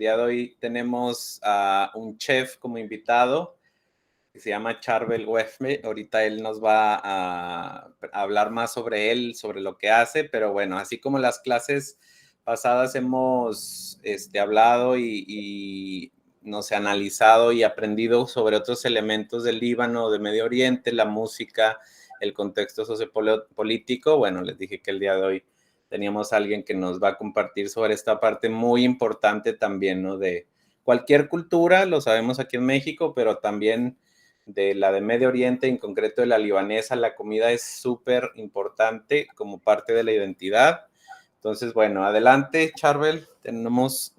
día de hoy tenemos a un chef como invitado que se llama Charbel Wefme. Ahorita él nos va a hablar más sobre él, sobre lo que hace, pero bueno, así como las clases pasadas hemos hablado y nos he analizado y aprendido sobre otros elementos del Líbano, de Medio Oriente, la música, el contexto sociopolítico. Bueno, les dije que el día de hoy teníamos a alguien que nos va a compartir sobre esta parte muy importante también, ¿no? De cualquier cultura, lo sabemos aquí en México, pero también de la de Medio Oriente, en concreto de la libanesa. La comida es súper importante como parte de la identidad. Entonces, bueno, adelante, Charbel. Tenemos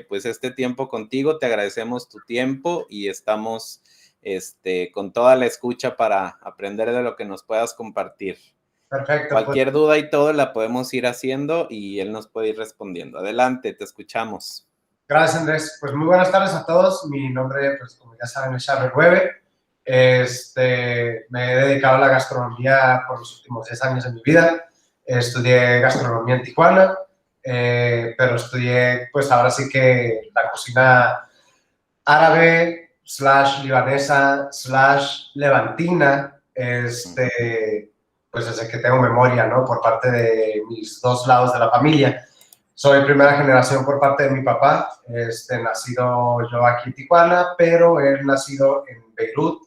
pues este tiempo contigo. Te agradecemos tu tiempo y estamos con toda la escucha para aprender de lo que nos puedas compartir. Perfecto. Cualquier duda y todo la podemos ir haciendo y él nos puede ir respondiendo. Adelante, te escuchamos. Gracias, Andrés. Pues muy buenas tardes a todos. Mi nombre, pues como ya saben, es Charbel Wefme. Me he dedicado a la gastronomía por los últimos 10 años de mi vida. Estudié gastronomía en Tijuana, pero estudié, pues ahora sí que la cocina árabe, /libanesa, /levantina, pues desde que tengo memoria, ¿no? Por parte de mis dos lados de la familia. Soy primera generación por parte de mi papá, nacido yo aquí en Tijuana, pero él nacido en Beirut,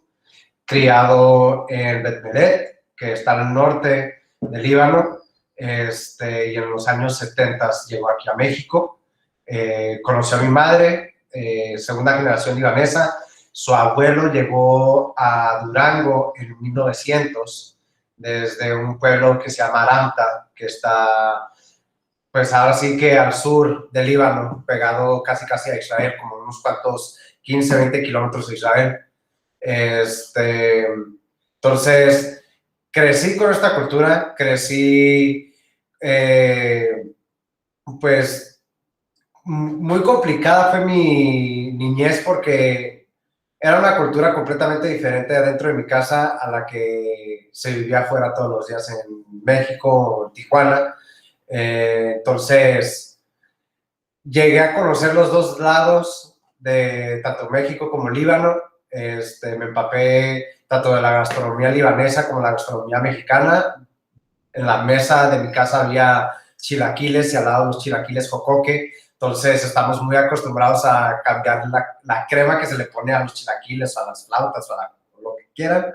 criado en Bet Melet, que está al norte del Líbano, y en los años 70 llegó aquí a México. Conoció a mi madre, segunda generación libanesa. Su abuelo llegó a Durango en 1900, desde un pueblo que se llama Aramta, que está, pues ahora sí que al sur del Líbano, pegado casi a Israel, como unos cuantos 15, 20 kilómetros de Israel. Entonces, crecí con esta cultura, crecí, pues, muy complicada fue mi niñez porque era una cultura completamente diferente dentro de mi casa a la que se vivía afuera todos los días en México o en Tijuana. Entonces, llegué a conocer los dos lados de tanto México como Líbano. Me empapé tanto de la gastronomía libanesa como la gastronomía mexicana. En la mesa de mi casa había chilaquiles y al lado los chilaquiles jocoque. Entonces estamos muy acostumbrados a cambiar la crema que se le pone a los chilaquiles o a las flautas o a lo que quieran.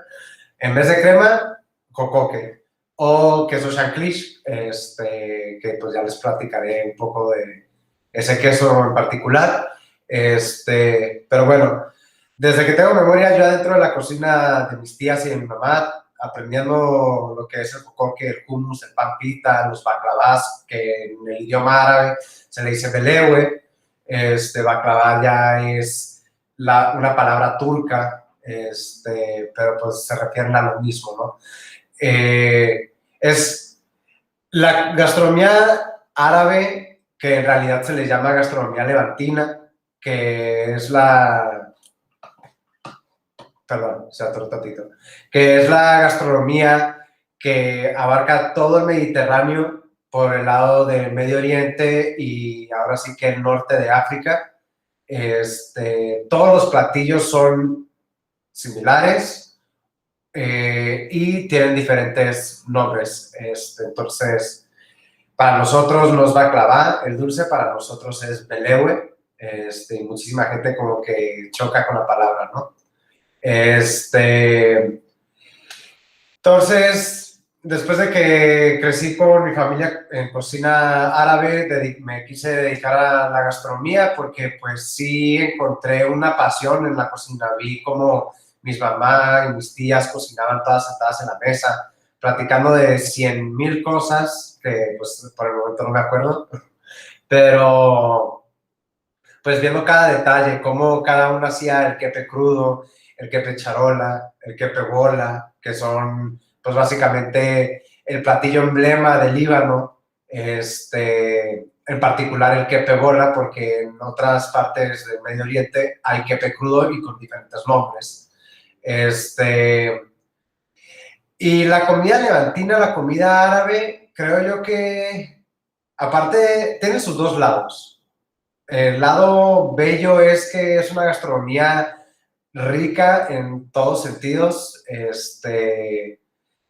En vez de crema, jocoque o queso chanchlich, que pues ya les platicaré un poco de ese queso en particular. Pero bueno, desde que tengo memoria, yo dentro de la cocina de mis tías y de mi mamá, aprendiendo lo que es el jocoque, el hummus, el pan pita, los baklavas, que en el idioma árabe se le dice belewe. Baklava ya es una palabra turca, pero pues se refieren a lo mismo, ¿no? Es la gastronomía árabe, que en realidad se le llama gastronomía levantina, que es que es la gastronomía que abarca todo el Mediterráneo por el lado del Medio Oriente y ahora sí que el norte de África. Todos los platillos son similares y tienen diferentes nombres. Entonces, para nosotros nos va a clavar el dulce, para nosotros es belewe. Y muchísima gente como que choca con la palabra, ¿no? Entonces, después de que crecí con mi familia en cocina árabe, me quise dedicar a la gastronomía porque pues sí encontré una pasión en la cocina. Vi cómo mis mamás y mis tías cocinaban todas sentadas en la mesa, platicando de 100,000 cosas que pues por el momento no me acuerdo, pero pues viendo cada detalle, cómo cada uno hacía el quepe crudo, el quepe charola, el quepe bola, que son pues básicamente el platillo emblema del Líbano, en particular el quepe bola, porque en otras partes del Medio Oriente hay quepe crudo y con diferentes nombres. Y la comida levantina, la comida árabe, creo yo que aparte tiene sus dos lados. El lado bello es que es una gastronomía rica en todos sentidos.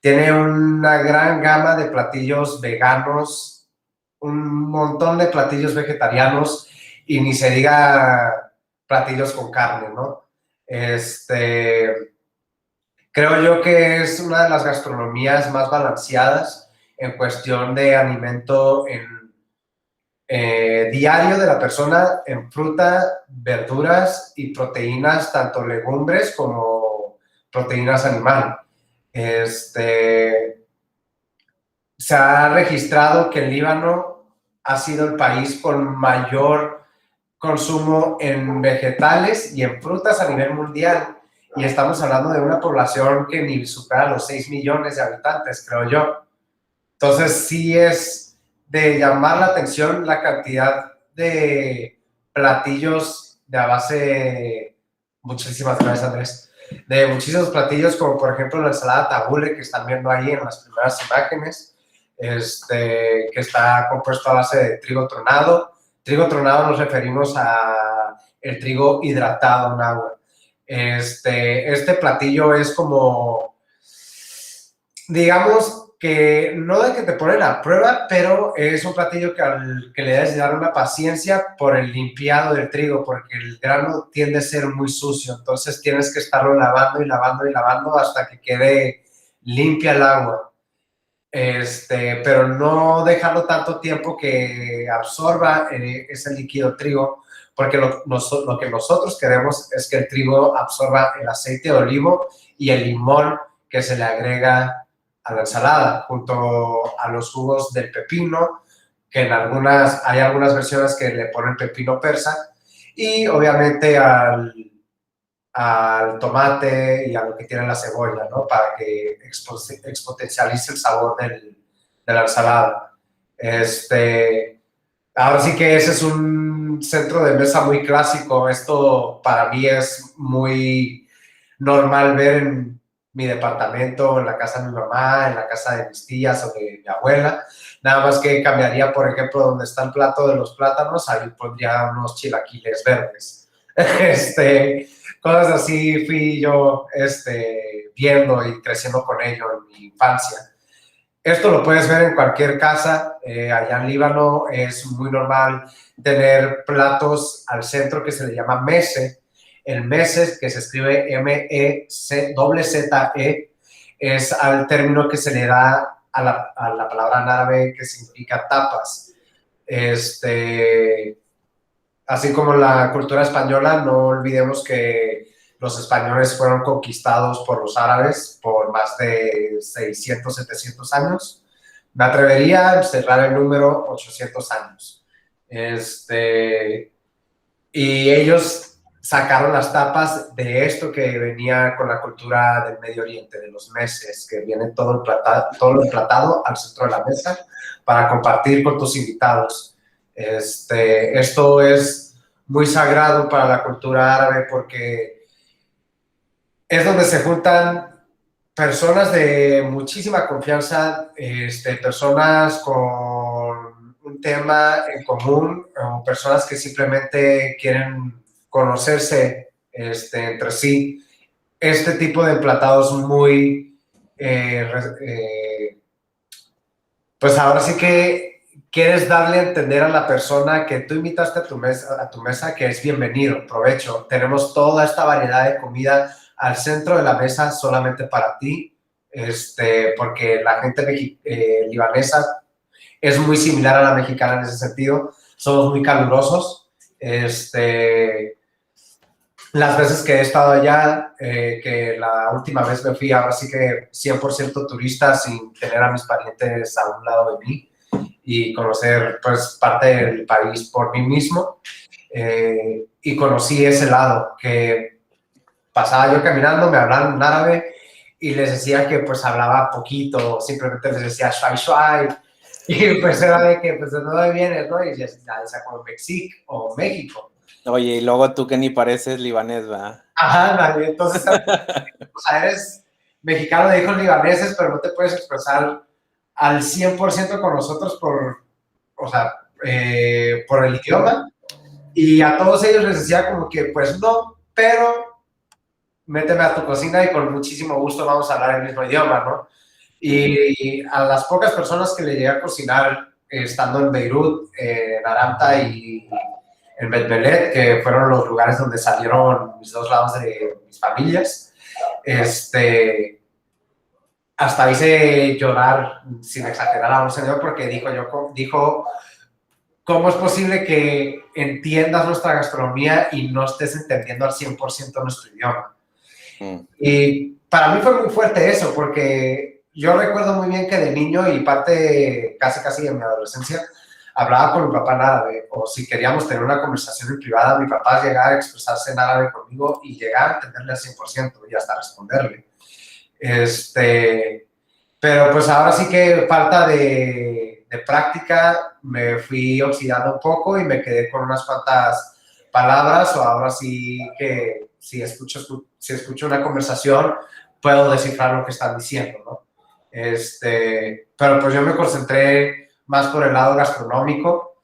Tiene una gran gama de platillos veganos, un montón de platillos vegetarianos y ni se diga platillos con carne, ¿no? Creo yo que es una de las gastronomías más balanceadas en cuestión de alimento diario de la persona en fruta, verduras y proteínas, tanto legumbres como proteínas animales. Se ha registrado que el Líbano ha sido el país con mayor consumo en vegetales y en frutas a nivel mundial. Y estamos hablando de una población que ni supera los 6 millones de habitantes, creo yo. Entonces, sí es de llamar la atención la cantidad de platillos de a base, muchísimas gracias, Andrés, de muchísimos platillos, como por ejemplo la ensalada tabule que están viendo ahí en las primeras imágenes, que está compuesto a base de trigo tronado. Trigo tronado nos referimos a el trigo hidratado en agua. Este platillo es como, digamos, que no de que te ponen a prueba, pero es un platillo que le debes dar una paciencia por el limpiado del trigo, porque el grano tiende a ser muy sucio, entonces tienes que estarlo lavando y lavando y lavando hasta que quede limpia el agua. Pero no dejarlo tanto tiempo que absorba ese líquido trigo, porque lo que nosotros queremos es que el trigo absorba el aceite de olivo y el limón que se le agrega a la ensalada, junto a los jugos del pepino, que hay algunas versiones que le ponen pepino persa, y obviamente al tomate y a lo que tiene la cebolla, ¿no? Para que exponencialice el sabor de la ensalada. Ahora sí que ese es un centro de mesa muy clásico. Esto para mí es muy normal ver en mi departamento, en la casa de mi mamá, en la casa de mis tías o de mi abuela. Nada más que cambiaría, por ejemplo, donde está el plato de los plátanos, ahí pondría unos chilaquiles verdes. Cosas así fui yo viendo y creciendo con ello en mi infancia. Esto lo puedes ver en cualquier casa. Allá en Líbano es muy normal tener platos al centro que se le llama mese. El mese, que se escribe M-E-Z-E, es al término que se le da a la palabra en árabe que significa tapas. Así como la cultura española, no olvidemos que los españoles fueron conquistados por los árabes por más de 600, 700 años. Me atrevería a cerrar el número 800 años. Y ellos sacaron las tapas de esto que venía con la cultura del Medio Oriente, de los meses, que viene todo lo emplatado al centro de la mesa para compartir con tus invitados. Esto es muy sagrado para la cultura árabe porque es donde se juntan personas de muchísima confianza, personas con un tema en común o personas que simplemente quieren conocerse entre sí. Este tipo de emplatados muy, pues ahora sí que quieres darle a entender a la persona que tú invitaste a tu mesa que es bienvenido, provecho. Tenemos toda esta variedad de comida al centro de la mesa solamente para ti, porque la gente libanesa es muy similar a la mexicana en ese sentido. Somos muy calurosos. Las veces que he estado allá, que la última vez me fui, ahora sí que 100% turista sin tener a mis parientes a un lado de mí y conocer pues parte del país por mí mismo, y conocí ese lado que pasaba yo caminando, me hablaban en árabe y les decía que pues hablaba poquito, simplemente les decía shuai shuai y pues era de que pues de dónde vienes, ¿no? Y ya decía como Mexic o México. Oye, y luego tú que ni pareces libanés, ¿verdad? Ajá, dale, entonces o sea, eres mexicano de hijos libaneses, pero no te puedes expresar al 100% con nosotros por el idioma. Y a todos ellos les decía como que, pues no, pero méteme a tu cocina y con muchísimo gusto vamos a hablar el mismo idioma, ¿no? Y a las pocas personas que le llegué a cocinar estando en Beirut, en Aramta y en Bet-Belet, que fueron los lugares donde salieron mis dos lados de mis familias, hasta hice llorar, sin exagerar, a un señor porque dijo, ¿cómo es posible que entiendas nuestra gastronomía y no estés entendiendo al 100% nuestro idioma? Y para mí fue muy fuerte eso, porque yo recuerdo muy bien que de niño y parte casi de mi adolescencia, hablaba con mi papá en árabe, o si queríamos tener una conversación en privada, mi papá llegaba a expresarse en árabe conmigo y llegaba a entenderle al 100% y hasta responderle. Pero pues ahora sí que falta de práctica, me fui oxidando un poco y me quedé con unas cuantas palabras, o ahora sí que si escucho una conversación puedo descifrar lo que están diciendo, ¿no? Pero pues yo me concentré más por el lado gastronómico,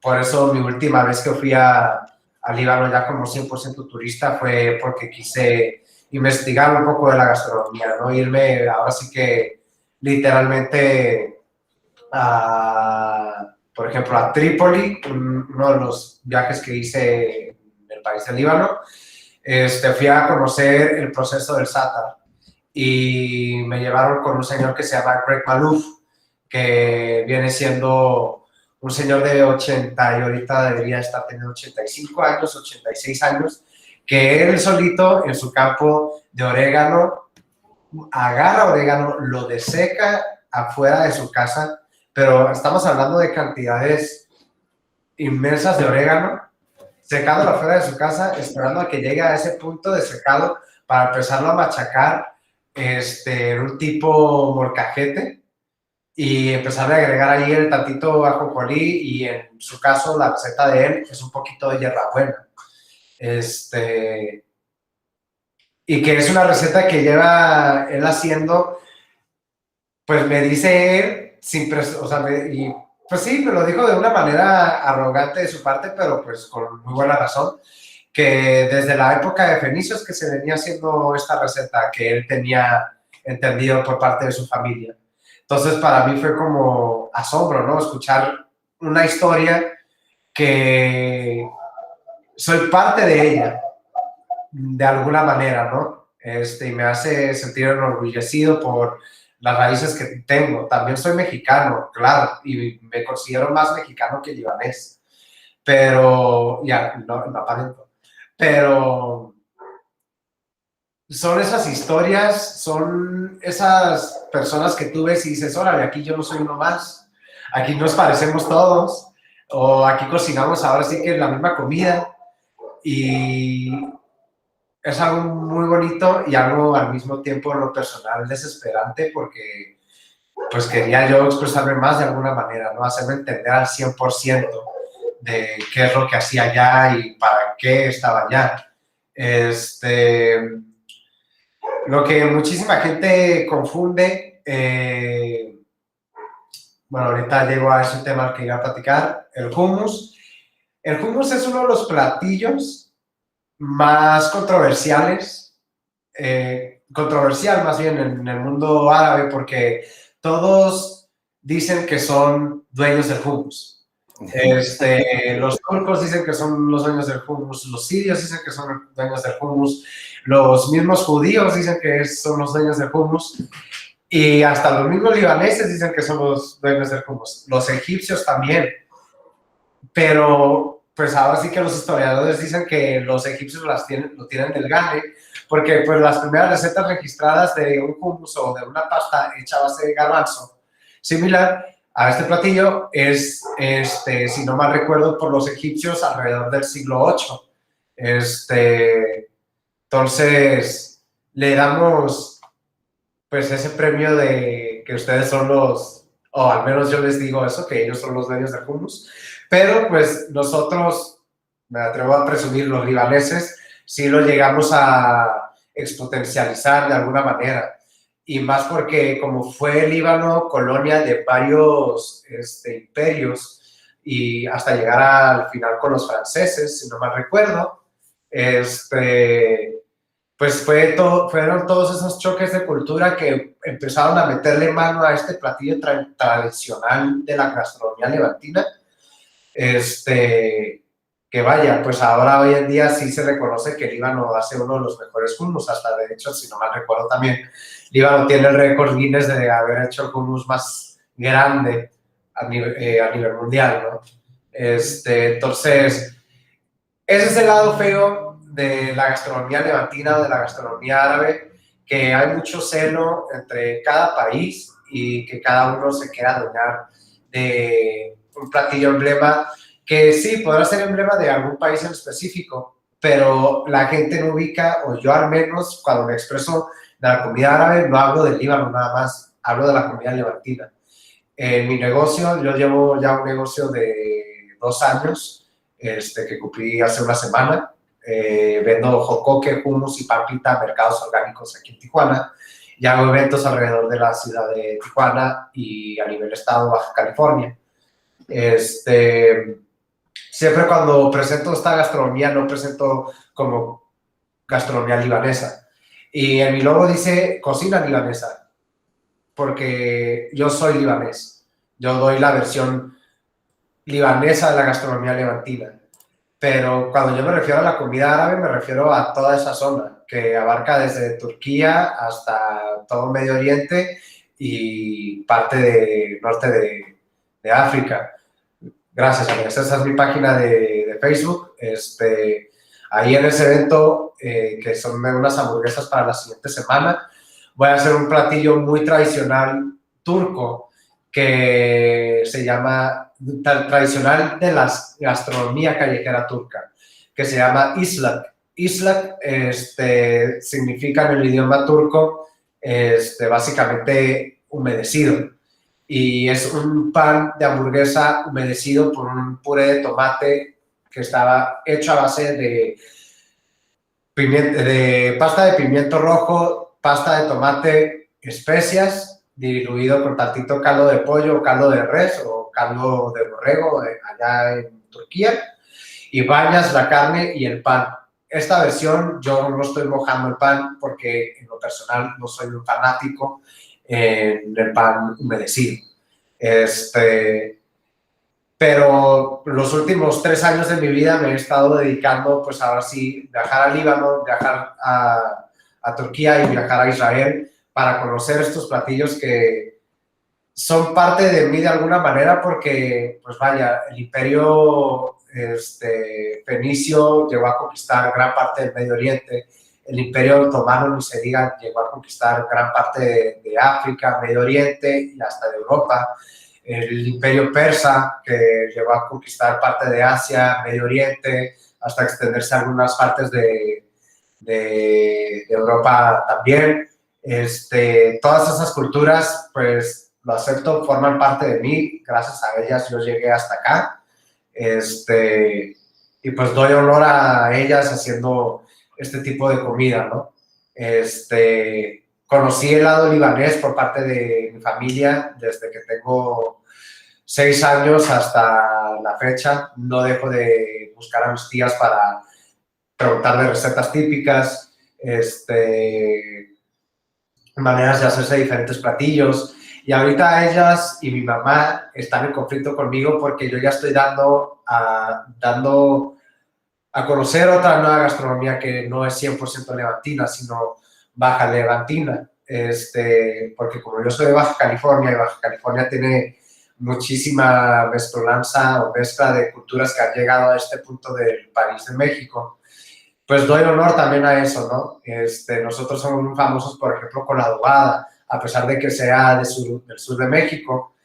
por eso mi última vez que fui a Líbano ya como 100% turista fue porque quise investigar un poco de la gastronomía, ¿no? Irme ahora sí que literalmente por ejemplo, a Trípoli, uno de los viajes que hice en el país de Líbano, fui a conocer el proceso del zátar y me llevaron con un señor que se llama Greg Malouf, que viene siendo un señor de 80 y ahorita debería estar teniendo 85 años, 86 años, que él solito en su campo de orégano agarra orégano, lo deseca afuera de su casa, pero estamos hablando de cantidades inmensas de orégano, secándolo afuera de su casa, esperando a que llegue a ese punto de secado para empezarlo a machacar en un tipo molcajete y empezar a agregar ahí el tantito ajonjolí, y en su caso la receta de él es un poquito de hierbabuena. Y que es una receta que lleva él haciendo, pues me dice él, o sea, y pues sí, me lo dijo de una manera arrogante de su parte, pero pues con muy buena razón, que desde la época de Fenicios que se venía haciendo esta receta que él tenía entendido por parte de su familia. Entonces para mí fue como asombro, ¿no? Escuchar una historia que soy parte de ella, de alguna manera, ¿no? Y me hace sentir enorgullecido por las raíces que tengo. También soy mexicano, claro, y me considero más mexicano que libanés, pero ya, no aparento. Pero son esas historias, son esas personas que tú ves y dices, órale, aquí yo no soy uno más, aquí nos parecemos todos, o aquí cocinamos ahora sí que la misma comida, y es algo muy bonito y algo al mismo tiempo en lo personal desesperante, porque pues quería yo expresarme más de alguna manera, ¿no? Hacerme entender al 100% de qué es lo que hacía allá y para qué estaba allá. Lo que muchísima gente confunde, bueno, ahorita llego a ese tema que iba a platicar, el hummus. El hummus es uno de los platillos más controversiales, controversial más bien en el mundo árabe, porque todos dicen que son dueños del hummus. Los turcos dicen que son los dueños del hummus, los sirios dicen que son dueños del hummus, los mismos judíos dicen que son los dueños del hummus, y hasta los mismos libaneses dicen que son los dueños del hummus, los egipcios también. Pero pues ahora sí que los historiadores dicen que los egipcios lo tienen del gane, porque pues las primeras recetas registradas de un hummus o de una pasta hecha a base de garbanzo, similar a este platillo, es, si no mal recuerdo, por los egipcios alrededor del siglo VIII. Entonces, le damos pues ese premio de que ustedes son los, o al menos yo les digo eso, que ellos son los dueños del hummus, pero pues nosotros, me atrevo a presumir, los libaneses, sí lo llegamos a exponencializar de alguna manera, y más porque como fue el Líbano colonia de varios imperios, y hasta llegar al final con los franceses, si no mal recuerdo. Pues fueron todos esos choques de cultura que empezaron a meterle mano a este platillo tradicional de la gastronomía levantina. Que vaya, pues ahora hoy en día sí se reconoce que Líbano hace uno de los mejores hummus, hasta de hecho, si no mal recuerdo también, Líbano tiene el récord Guinness de haber hecho el hummus más grande a nivel mundial, ¿no? Entonces, ese es el lado feo de la gastronomía levantina o de la gastronomía árabe, que hay mucho celo entre cada país y que cada uno se quiera adueñar de un platillo emblema, que sí, podrá ser emblema de algún país en específico, pero la gente no ubica, o yo al menos, cuando me expreso de la comida árabe, no hablo del Líbano nada más, hablo de la comida levantina. En mi negocio, yo llevo ya un negocio de 2 años, que cumplí hace una semana. Vendo jocoque, hummus y papita a mercados orgánicos aquí en Tijuana. Y hago eventos alrededor de la ciudad de Tijuana y a nivel estado, Baja California. Siempre cuando presento esta gastronomía, no presento como gastronomía libanesa. Y en mi logo dice cocina libanesa, porque yo soy libanés. Yo doy la versión libanesa de la gastronomía levantina. Pero cuando yo me refiero a la comida árabe, me refiero a toda esa zona, que abarca desde Turquía hasta todo Medio Oriente y parte del norte de África. Gracias, Andrés. Esa es mi página de Facebook. Ahí en ese evento, que son unas hamburguesas para la siguiente semana, voy a hacer un platillo muy tradicional turco que se llama, tradicional de la gastronomía callejera turca, que se llama islak. Islak significa en el idioma turco básicamente humedecido. Y es un pan de hamburguesa humedecido por un puré de tomate que estaba hecho a base de pasta de pimiento rojo, pasta de tomate, especias, diluido con tantito caldo de pollo, caldo de res o caldo de borrego allá en Turquía, y bañas la carne y el pan. Esta versión yo no estoy mojando el pan porque en lo personal no soy un fanático del pan humedecido. Pero los últimos 3 años de mi vida me he estado dedicando, pues ahora sí, viajar a Líbano, viajar a Turquía y viajar a Israel para conocer estos platillos que son parte de mí de alguna manera porque, pues vaya, el imperio fenicio llegó a conquistar gran parte del Medio Oriente, el imperio otomano, ni se diga, llegó a conquistar gran parte de África, Medio Oriente y hasta de Europa. El imperio persa, que llegó a conquistar parte de Asia, Medio Oriente, hasta extenderse a algunas partes de Europa también. Todas esas culturas, pues lo acepto, forman parte de mí, gracias a ellas yo llegué hasta acá. Y pues doy honor a ellas haciendo este tipo de comida, ¿no? Conocí el lado libanés por parte de mi familia desde que tengo 6 años hasta la fecha. No dejo de buscar a mis tías para preguntar de recetas típicas, maneras de hacerse diferentes platillos. Y ahorita ellas y mi mamá están en conflicto conmigo porque yo ya estoy dando a conocer otra nueva gastronomía que no es 100% levantina, sino baja levantina. Porque como yo soy de Baja California y Baja California tiene muchísima mezcolanza o mezcla de culturas que han llegado a este punto del país de México, pues doy honor también a eso, ¿no? Nosotros somos muy famosos, por ejemplo, con la adobada, a pesar de que sea del sur de México.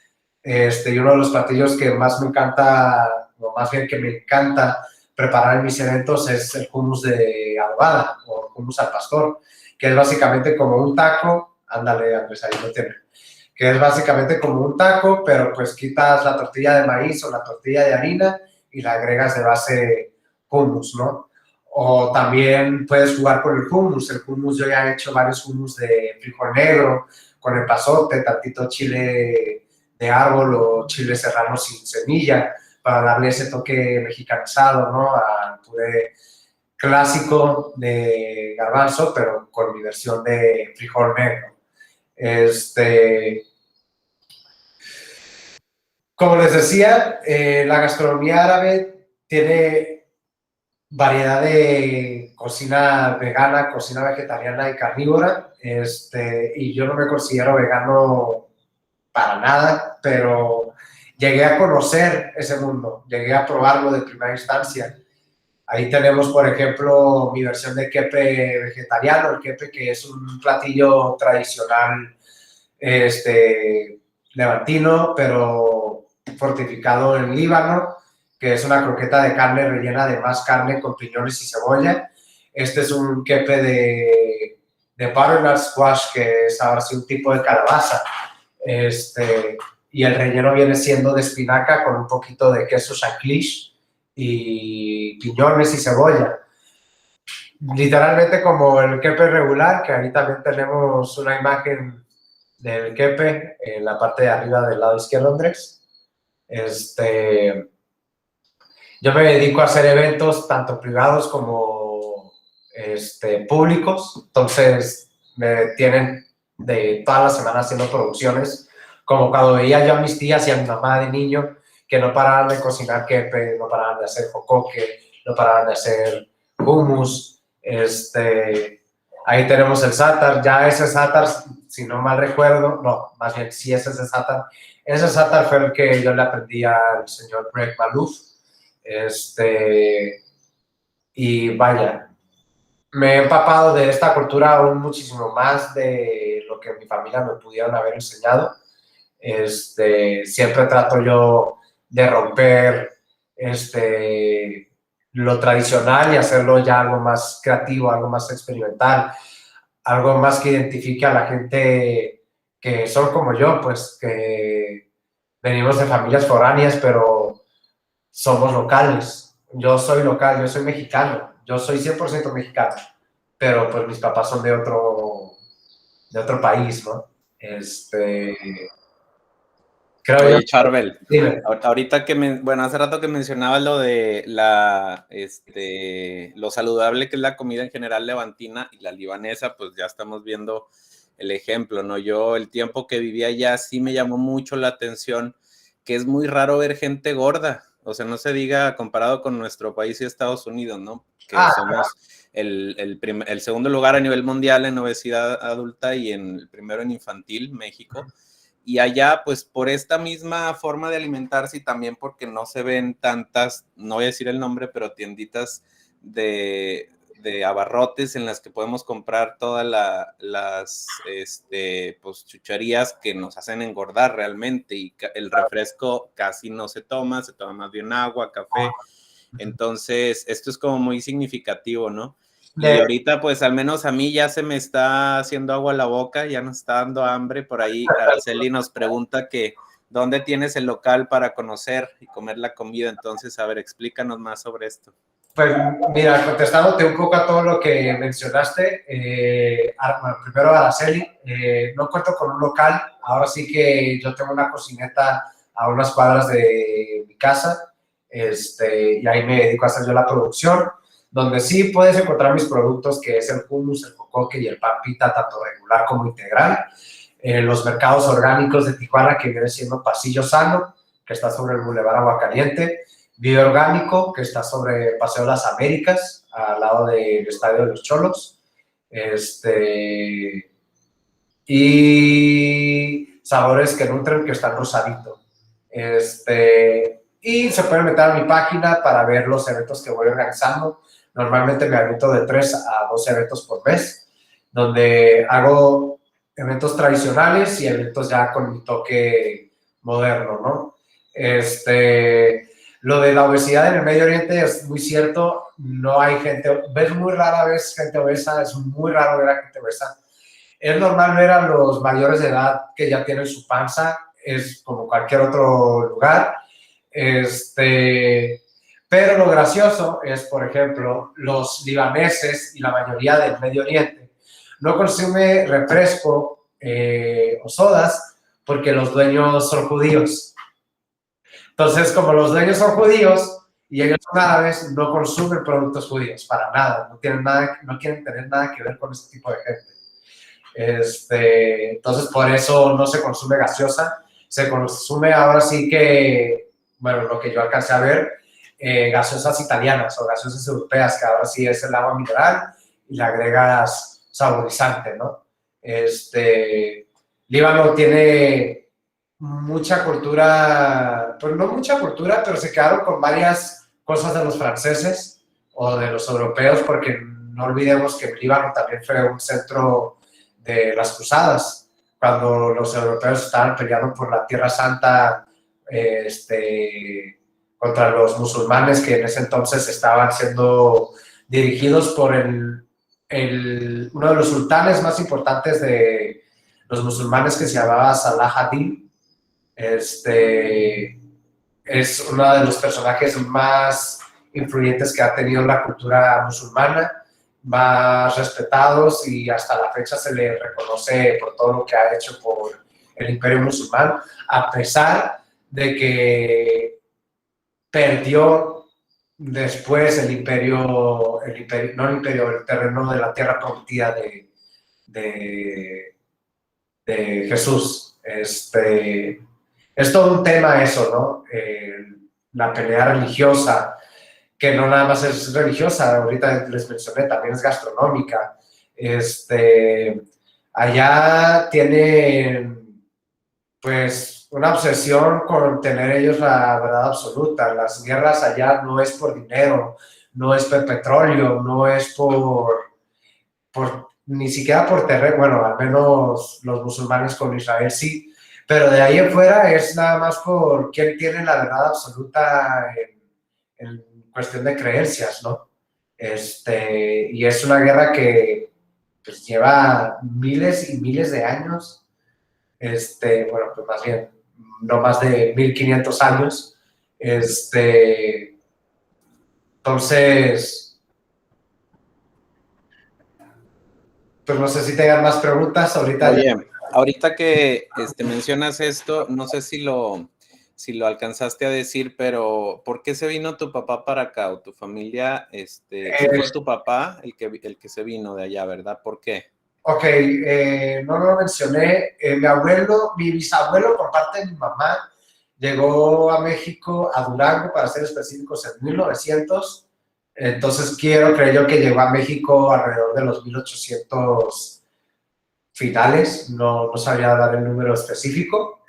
Y uno de los platillos que más me encanta, o más bien que me encanta preparar en mis eventos es el hummus de adobada o hummus al pastor, que es básicamente como un taco. Ándale, Andrés, ahí lo tiene. Que es básicamente como un taco, pero pues quitas la tortilla de maíz o la tortilla de harina y la agregas de base hummus, ¿no? O también puedes jugar con el hummus. El hummus, yo ya he hecho varios hummus de frijol negro, con epazote, tantito chile de árbol o chile serrano sin semilla, para darle ese toque mexicanizado, ¿no? Al puré clásico de garbanzo, pero con mi versión de frijol negro. Como les decía, la gastronomía árabe tiene variedad de cocina vegana, cocina vegetariana y carnívora, y yo no me considero vegano para nada, pero llegué a conocer ese mundo, llegué a probarlo de primera instancia. Ahí tenemos, por ejemplo, mi versión de kepe vegetariano, el kepe que es un platillo tradicional levantino, pero fortificado en Líbano, que es una croqueta de carne rellena de más carne con piñones y cebolla. Este es un kepe de butternut squash, que es ahora sí un tipo de calabaza. Y el relleno viene siendo de espinaca con un poquito de queso shanklish y piñones y cebolla. Literalmente como el kepe regular, que ahí también tenemos una imagen del kepe en la parte de arriba del lado izquierdo, Andrés. Yo me dedico a hacer eventos tanto privados como públicos, entonces me tienen de todas las semanas haciendo producciones, como cuando veía yo a mis tías y a mi mamá de niño, que no paraban de cocinar kepe, no paraban de hacer jocoque, no paraban de hacer hummus. Ahí tenemos el sátar, ya ese sátar, si no mal recuerdo, no, más bien sí es ese sátar. Ese sátar fue el que yo le aprendí al señor Greg Malouf. Y vaya, me he empapado de esta cultura aún muchísimo más de lo que mi familia me pudieron haber enseñado. Siempre trato yo de romper lo tradicional y hacerlo ya algo más creativo, algo más experimental, algo más que identifique a la gente que son como yo, pues que venimos de familias foráneas, pero somos locales. Yo soy local, yo soy mexicano, yo soy 100% mexicano, pero pues mis papás son de otro país, ¿no? Creo Oye, yo. Charbel, Dime. ahorita bueno, hace rato que mencionabas lo de lo saludable que es la comida en general levantina y la libanesa, pues ya estamos viendo el ejemplo, ¿no? Yo el tiempo que vivía allá sí me llamó mucho la atención que es muy raro ver gente gorda, o sea, no se diga comparado con nuestro país y Estados Unidos, ¿no? Que somos el segundo lugar a nivel mundial en obesidad adulta y el primero en infantil, México. Y allá, pues por esta misma forma de alimentarse y también porque no se ven tantas, no voy a decir el nombre, pero tienditas de abarrotes en las que podemos comprar todas las pues, chucherías que nos hacen engordar realmente, y el refresco casi no se toma más bien agua, café. Entonces, esto es como muy significativo, ¿no? Y ahorita, pues, al menos a mí ya se me está haciendo agua a la boca, ya nos está dando hambre. Por ahí Araceli nos pregunta que ¿dónde tienes el local para conocer y comer la comida? Entonces, a ver, explícanos más sobre esto. Pues mira, contestándote un poco a todo lo que mencionaste, bueno, primero Araceli, no cuento con un local, ahora sí que yo tengo una cocineta a unas cuadras de mi casa, y ahí me dedico a hacer yo la producción, donde sí puedes encontrar mis productos, que es el hummus, el jocoque y el pan pita, tanto regular como integral. Los mercados orgánicos de Tijuana, que viene siendo Pasillo Sano, que está sobre el Boulevard Aguacaliente, Vive Orgánico, que está sobre Paseo Las Américas, al lado del Estadio de los Cholos, y Sabores que Nutren, que está en Rosadito. Y se pueden meter a mi página para ver los eventos que voy organizando. Normalmente me aviento de 3 a 12 eventos por mes, donde hago eventos tradicionales y eventos ya con mi toque moderno, ¿no? Lo de la obesidad en el Medio Oriente es muy cierto, no hay gente, ves muy rara vez gente obesa, es muy raro ver a gente obesa. Es normal ver a los mayores de edad que ya tienen su panza, es como cualquier otro lugar. Pero lo gracioso es, por ejemplo, los libaneses y la mayoría del Medio Oriente no consume refresco o sodas porque los dueños son judíos. Entonces, como los dueños son judíos y ellos son árabes, no consumen productos judíos para nada, no quieren tener nada que ver con este tipo de gente. Entonces, por eso no se consume gaseosa, se consume ahora sí que, bueno, lo que yo alcancé a ver, gaseosas italianas o gaseosas europeas, que ahora sí es el agua mineral y le agregas saborizante, ¿no? Líbano tiene mucha cultura, pues no mucha cultura, pero se quedaron con varias cosas de los franceses o de los europeos, porque no olvidemos que Líbano también fue un centro de las cruzadas, cuando los europeos estaban peleando por la Tierra Santa, contra los musulmanes que en ese entonces estaban siendo dirigidos por uno de los sultanes más importantes de los musulmanes, que se llamaba Salah ad-Din. Es uno de los personajes más influyentes que ha tenido la cultura musulmana, más respetados, y hasta la fecha se le reconoce por todo lo que ha hecho por el imperio musulmán, a pesar de que perdió después el terreno de la tierra prometida de Jesús. Es todo un tema eso, ¿no? La pelea religiosa, que no nada más es religiosa, ahorita les mencioné, también es gastronómica. Allá tienen, pues, una obsesión con tener ellos la verdad absoluta. Las guerras allá no es por dinero, no es por petróleo, no es por ni siquiera por terreno, bueno, al menos los musulmanes con Israel sí, pero de ahí en fuera es nada más por quién tiene la verdad absoluta en cuestión de creencias, ¿no? Y es una guerra que pues, lleva miles y miles de años, bueno, pues más bien, no más de 1500 años, entonces, pues no sé si tengan más preguntas ahorita. Oye, ahorita que mencionas esto, no sé si lo alcanzaste a decir, pero ¿por qué se vino tu papá para acá o tu familia? Sí fue tu papá el que se vino de allá, ¿verdad? ¿Por qué? Ok, no lo mencioné. Mi bisabuelo por parte de mi mamá, llegó a México, a Durango, para ser específicos, en 1900. Entonces quiero creer yo que llegó a México alrededor de los 1800 finales, no sabía dar el número específico.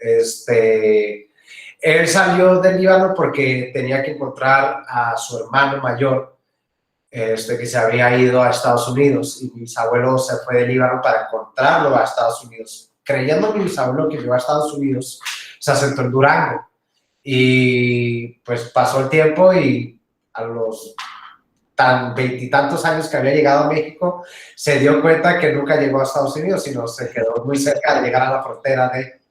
Él salió del Líbano porque tenía que encontrar a su hermano mayor, que se había ido a Estados Unidos, y mi bisabuelo se fue del Líbano para encontrarlo a Estados Unidos. Creyendo mi bisabuelo que llegó a Estados Unidos, se asentó en Durango. Y pues pasó el tiempo y a los veintitantos años que había llegado a México, se dio cuenta que nunca llegó a Estados Unidos, sino se quedó muy cerca de llegar a la frontera de...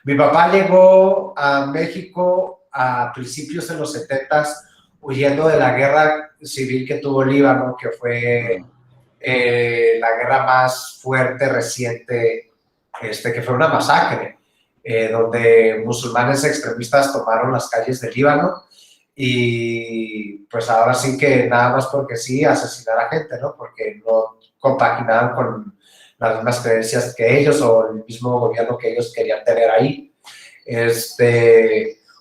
Mi papá llegó a México a principios de los 70s, huyendo de la guerra civil que tuvo Líbano, que fue la guerra más fuerte reciente, que fue una masacre, donde musulmanes extremistas tomaron las calles de Líbano y pues ahora sí que nada más porque sí, asesinar a gente, ¿no? Porque no compaginaban con las mismas creencias que ellos o el mismo gobierno que ellos querían tener ahí.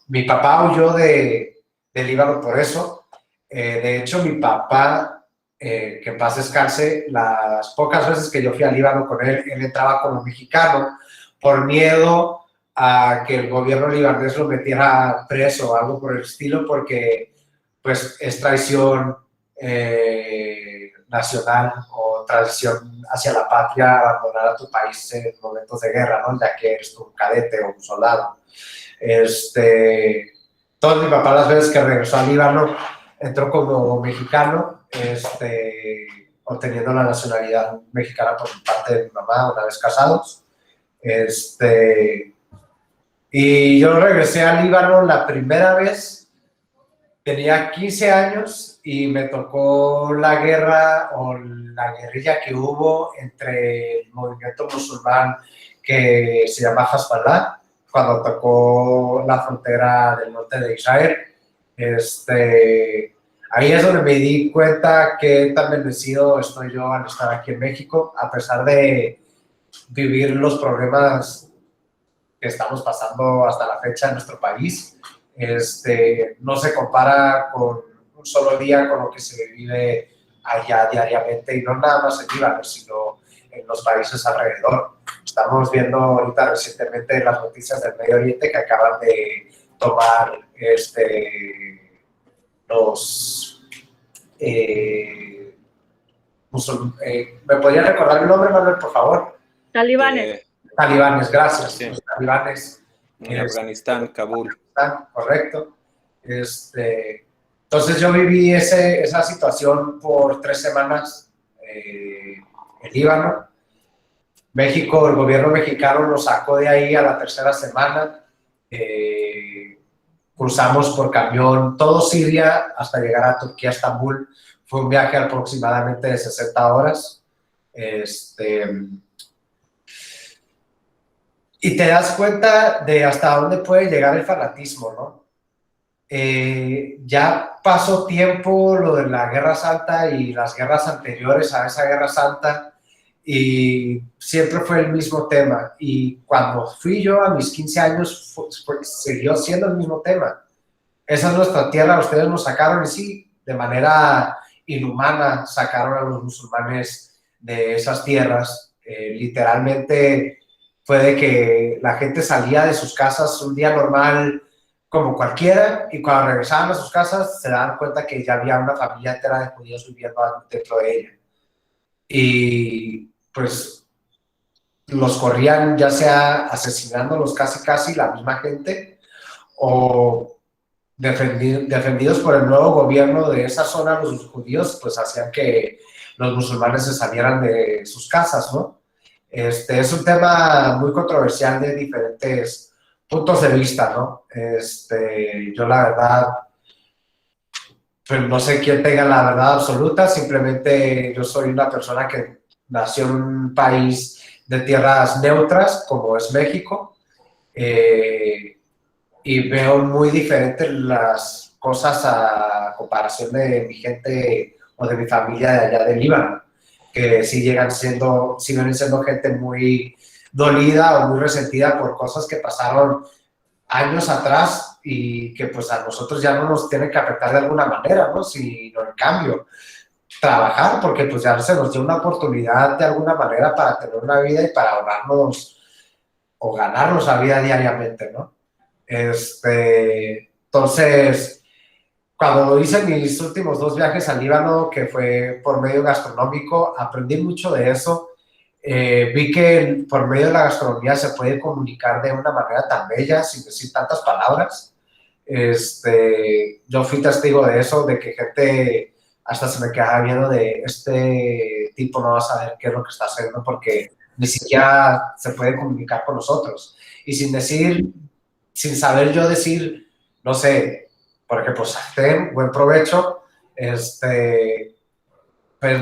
Mi papá huyó de Líbano por eso. De hecho, mi papá, que en paz descanse, las pocas veces que yo fui a Líbano con él, él entraba como mexicano por miedo a que el gobierno libanés lo metiera preso o algo por el estilo, porque pues es traición nacional o traición hacia la patria abandonar a tu país en momentos de guerra, ¿no? Ya que eres tú un cadete o un soldado. Todo mi papá, las veces que regresó a Líbano, entró como mexicano, obteniendo la nacionalidad mexicana por parte de mi mamá una vez casados. Y yo regresé a Líbano la primera vez, tenía 15 años y me tocó la guerra o la guerrilla que hubo entre el movimiento musulmán que se llama Hezbollah, cuando tocó la frontera del norte de Israel. Ahí es donde me di cuenta que tan bendecido estoy yo al estar aquí en México, a pesar de vivir los problemas que estamos pasando hasta la fecha en nuestro país. No se compara con un solo día con lo que se vive allá diariamente, y no nada más en Líbano, sino en los países alrededor. Estamos viendo ahorita recientemente las noticias del Medio Oriente que acaban de tomar los ¿me podría recordar el nombre, Manuel, por favor? Talibanes. Talibanes, gracias. Sí. Los talibanes. En Afganistán, Kabul. Correcto. Entonces yo viví esa situación por 3 semanas en Líbano. México, el gobierno mexicano nos sacó de ahí a la 3.ª semana. Cruzamos por camión todo Siria hasta llegar a Turquía, Estambul. Fue un viaje aproximadamente de 60 horas. Y te das cuenta de hasta dónde puede llegar el fanatismo, ¿no? Ya pasó tiempo lo de la Guerra Santa y las guerras anteriores a esa Guerra Santa, y siempre fue el mismo tema. Y cuando fui yo a mis 15 años, siguió siendo el mismo tema. Esa es nuestra tierra, ustedes nos sacaron, y sí, de manera inhumana sacaron a los musulmanes de esas tierras. Literalmente fue de que la gente salía de sus casas un día normal como cualquiera, y cuando regresaban a sus casas se daban cuenta que ya había una familia entera de judíos viviendo dentro de ella. Y pues los corrían, ya sea asesinándolos casi la misma gente, o defendidos por el nuevo gobierno de esa zona, los judíos pues hacían que los musulmanes se salieran de sus casas, ¿no? Es un tema muy controversial de diferentes puntos de vista, ¿no? Yo la verdad, pues no sé quién tenga la verdad absoluta, simplemente yo soy una persona que nació en un país de tierras neutras, como es México, y veo muy diferentes las cosas a comparación de mi gente o de mi familia de allá del Líbano, que sí siguen siendo gente muy dolida o muy resentida por cosas que pasaron años atrás, y que pues a nosotros ya no nos tiene que afectar de alguna manera, ¿no? Sino en cambio trabajar, porque pues ya se nos dio una oportunidad de alguna manera para tener una vida y para ahorrarnos o ganarnos la vida diariamente, ¿no? Entonces, cuando hice mis últimos 2 viajes al Líbano, que fue por medio gastronómico, aprendí mucho de eso. Vi que por medio de la gastronomía se puede comunicar de una manera tan bella, sin decir tantas palabras. Yo fui testigo de eso, de que gente hasta se me quedaba viendo de este tipo no va a saber qué es lo que está haciendo, porque ni siquiera se puede comunicar con nosotros. Y sin saber yo decir, no sé, porque pues ten buen provecho, pues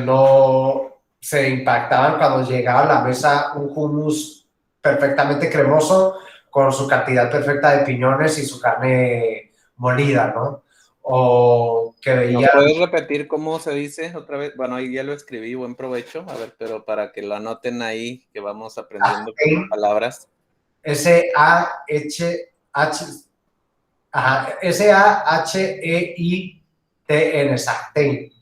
no se impactaban cuando llegaba a la mesa un hummus perfectamente cremoso con su cantidad perfecta de piñones y su carne molida, ¿no? O que veía... ¿No puedes repetir cómo se dice otra vez? Bueno, ahí ya lo escribí, buen provecho. A ver, pero para que lo anoten ahí, que vamos aprendiendo palabras. S-A-H-E-I-T-N, Sachtein.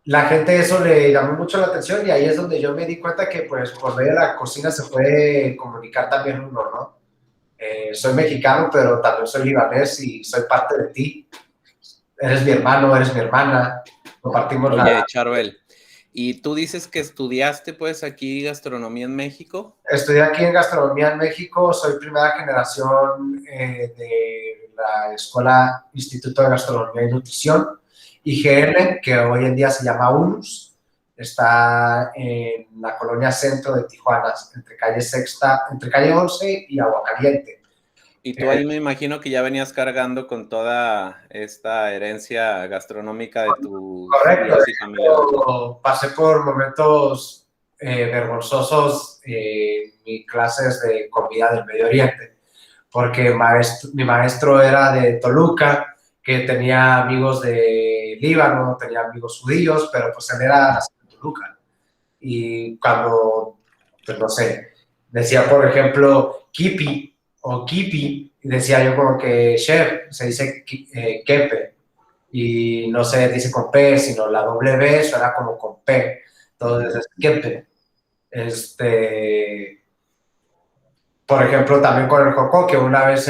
La gente eso le llamó mucho la atención, y ahí es donde yo me di cuenta que pues por medio de la cocina se puede comunicar también uno, ¿no? Soy mexicano, pero también soy libanés y soy parte de ti. Eres mi hermano, eres mi hermana, compartimos la... Oye, Charbel, ¿y tú dices que estudiaste pues aquí gastronomía en México? Estudié aquí en gastronomía en México, soy primera generación de la Escuela Instituto de Gastronomía y Nutrición, IGN, que hoy en día se llama UNUS. Está en la colonia centro de Tijuana, entre calle 11 y Aguacaliente. Y tú ahí me imagino que ya venías cargando con toda esta herencia gastronómica de tus tíos y familia. Pasé por momentos vergonzosos mis clases de comida del Medio Oriente, porque mi maestro era de Toluca, que tenía amigos de Líbano, tenía amigos judíos, pero pues él era de Toluca. Y cuando, pues no sé, decía, por ejemplo, kipi o kipi, y decía yo como que chef, se dice kepe, y no se dice con P, sino la W suena como con P, entonces es kepe. Por ejemplo, también con el jocoque, una vez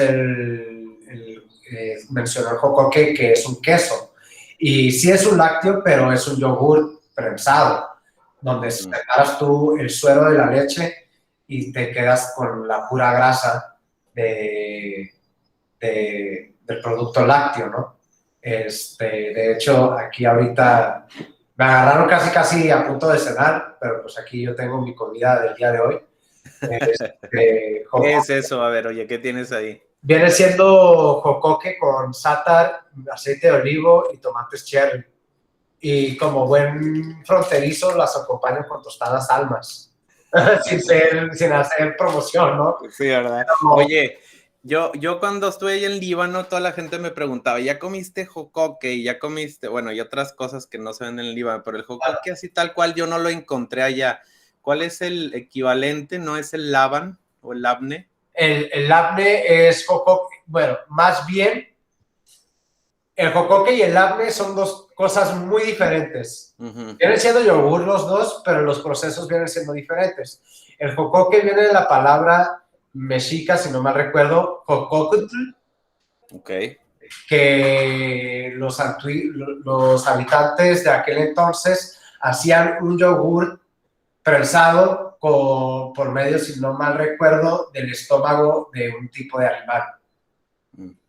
mencionó el jocoque que es un queso, y sí es un lácteo, pero es un yogur prensado, donde separas tú el suero de la leche y te quedas con la pura grasa del producto lácteo, ¿no? De hecho, aquí ahorita me agarraron casi a punto de cenar, pero pues aquí yo tengo mi comida del día de hoy. ¿Qué es eso? A ver, oye, ¿qué tienes ahí? Viene siendo jocoque con sátar, aceite de olivo y tomates cherry. Y como buen fronterizo, las acompaño con tostadas almas. sin hacer promoción, ¿no? Sí, ¿verdad? Pero, oye, yo cuando estuve ahí en Líbano, toda la gente me preguntaba, ¿ya comiste jocoque? Y ya comiste, bueno, y otras cosas que no se ven en Líbano, pero el jocoque así tal cual yo no lo encontré allá. ¿Cuál es el equivalente? ¿No es el laban o el labne? el labne es jocoque, bueno, más bien, el jocoque y el labne son dos cosas muy diferentes. Vienen siendo yogur los dos, pero los procesos vienen siendo diferentes. El jocoque viene de la palabra mexica, si no mal recuerdo, jococutl, que los habitantes de aquel entonces hacían un yogur prensado por medio, si no mal recuerdo, del estómago de un tipo de animal.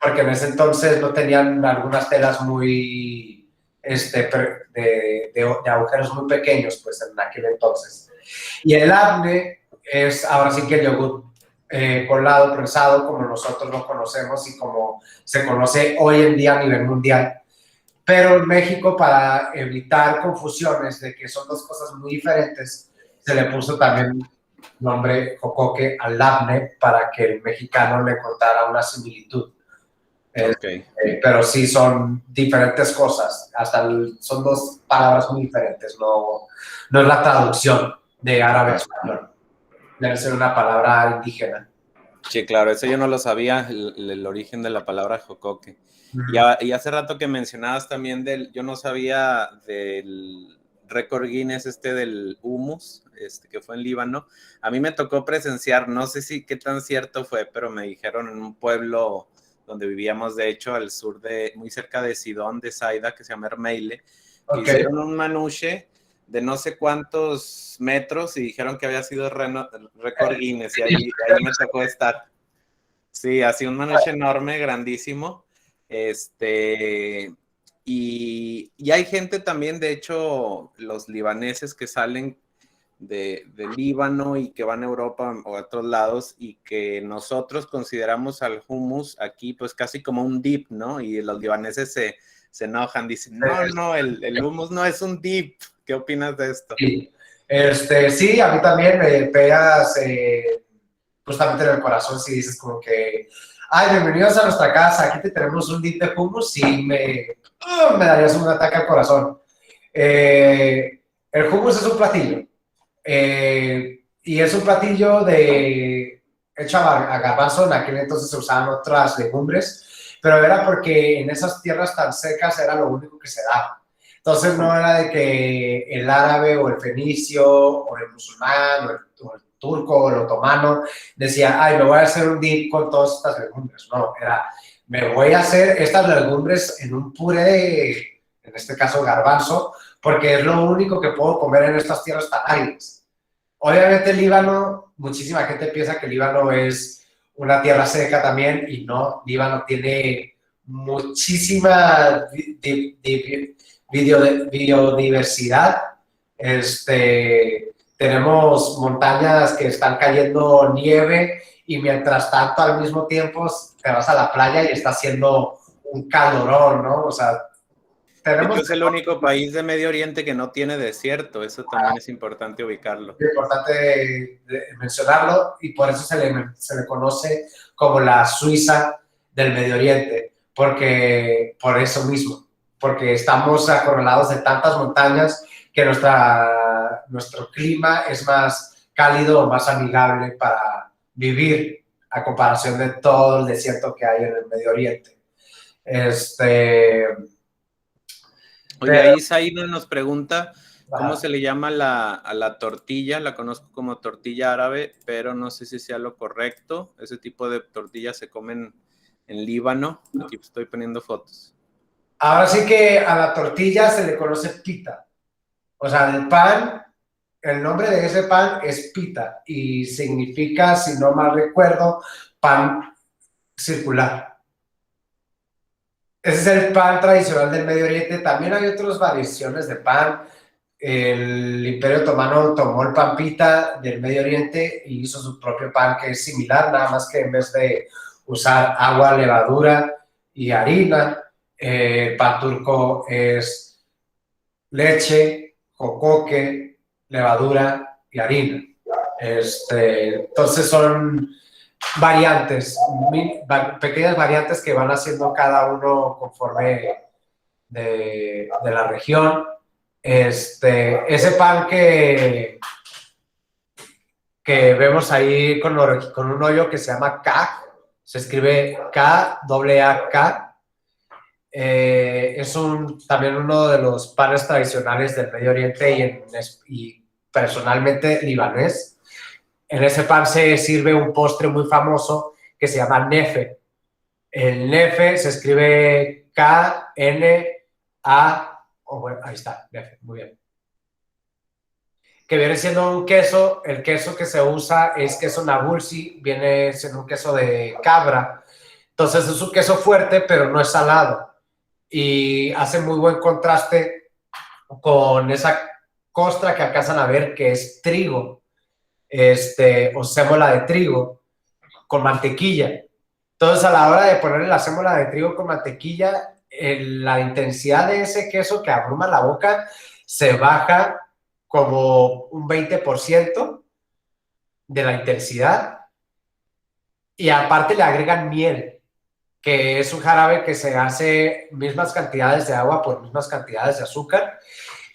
Porque en ese entonces no tenían algunas telas muy, de agujeros muy pequeños, pues en aquel entonces. Y el labne es ahora sí que el yogur colado, prensado, como nosotros lo conocemos y como se conoce hoy en día a nivel mundial. Pero en México, para evitar confusiones de que son dos cosas muy diferentes, se le puso también nombre jocoque al labne para que el mexicano le encontrara una similitud. Pero sí son diferentes cosas, son dos palabras muy diferentes, no es la traducción de árabe a español, debe ser una palabra indígena. Sí, claro, eso yo no lo sabía, el origen de la palabra jocoque. Y hace rato que mencionabas también yo no sabía del récord Guinness del hummus, que fue en Líbano. A mí me tocó presenciar, no sé qué tan cierto fue, pero me dijeron en un pueblo donde vivíamos, de hecho, al sur muy cerca de Sidón, de Saida, que se llama Ermeile, que hicieron un manuche de no sé cuántos metros y dijeron que había sido récord Guinness, y ahí me tocó estar. Sí, así un manuche enorme, grandísimo. Y hay gente también, de hecho, los libaneses que salen de Líbano y que van a Europa o a otros lados, y que nosotros consideramos al hummus aquí pues casi como un dip, ¿no? Y los libaneses se enojan, dicen, no, el hummus no es un dip. ¿Qué opinas de esto? Sí, sí, a mí también me pegas justamente en el corazón si dices como que, ay, bienvenidos a nuestra casa, aquí te tenemos un dip de hummus, y me darías un ataque al corazón. El hummus es un platillo. Y es un platillo hecho a garbanzo. En aquel entonces se usaban otras legumbres, pero era porque en esas tierras tan secas era lo único que se daba. Entonces no era de que el árabe o el fenicio o el musulmán o el turco o el otomano decía, ay, me voy a hacer un dip con todas estas legumbres. No, era, me voy a hacer estas legumbres en un puré, en este caso garbanzo, porque es lo único que puedo comer en estas tierras tan áridas. Obviamente Líbano, muchísima gente piensa que Líbano es una tierra seca también, y no, Líbano tiene muchísima biodiversidad. Tenemos montañas que están cayendo nieve, y mientras tanto al mismo tiempo te vas a la playa y está haciendo un calorón, ¿no? O sea, De hecho, es el único país de Medio Oriente que no tiene desierto. Eso también es importante ubicarlo. Es importante mencionarlo y por eso se le conoce como la Suiza del Medio Oriente, porque por eso mismo, porque estamos acorralados de tantas montañas que nuestro clima es más cálido o más amigable para vivir a comparación de todo el desierto que hay en el Medio Oriente. Oye, ahí Saíno nos pregunta cómo Ajá. se le llama a la tortilla. La conozco como tortilla árabe, pero no sé si sea lo correcto. Ese tipo de tortillas se comen en Líbano. Aquí estoy poniendo fotos. Ahora sí que a la tortilla se le conoce pita. O sea, el pan, el nombre de ese pan es pita y significa, si no mal recuerdo, pan circular. Ese es el pan tradicional del Medio Oriente. También hay otras variaciones de pan. El Imperio Otomano tomó el pan pita del Medio Oriente y hizo su propio pan que es similar, nada más que en vez de usar agua, levadura y harina, el pan turco es leche, jocoque, levadura y harina. Entonces son variantes, pequeñas variantes que van haciendo cada uno conforme de la región. Ese pan que vemos ahí con un hoyo que se llama K, se escribe K-A-A-K, es también uno de los panes tradicionales del Medio Oriente y personalmente libanés. En ese pan se sirve un postre muy famoso que se llama nefe. El nefe se escribe K-N-A, bueno, ahí está, nefe, muy bien. Que viene siendo un queso, el queso que se usa es queso Nabulsi, viene siendo un queso de cabra. Entonces es un queso fuerte, pero no es salado. Y hace muy buen contraste con esa costra que alcanzan a ver que es trigo, o sémola de trigo con mantequilla. Entonces a la hora de ponerle la sémola de trigo con mantequilla, la intensidad de ese queso que abruma la boca se baja como un 20% de la intensidad y aparte le agregan miel, que es un jarabe que se hace mismas cantidades de agua por mismas cantidades de azúcar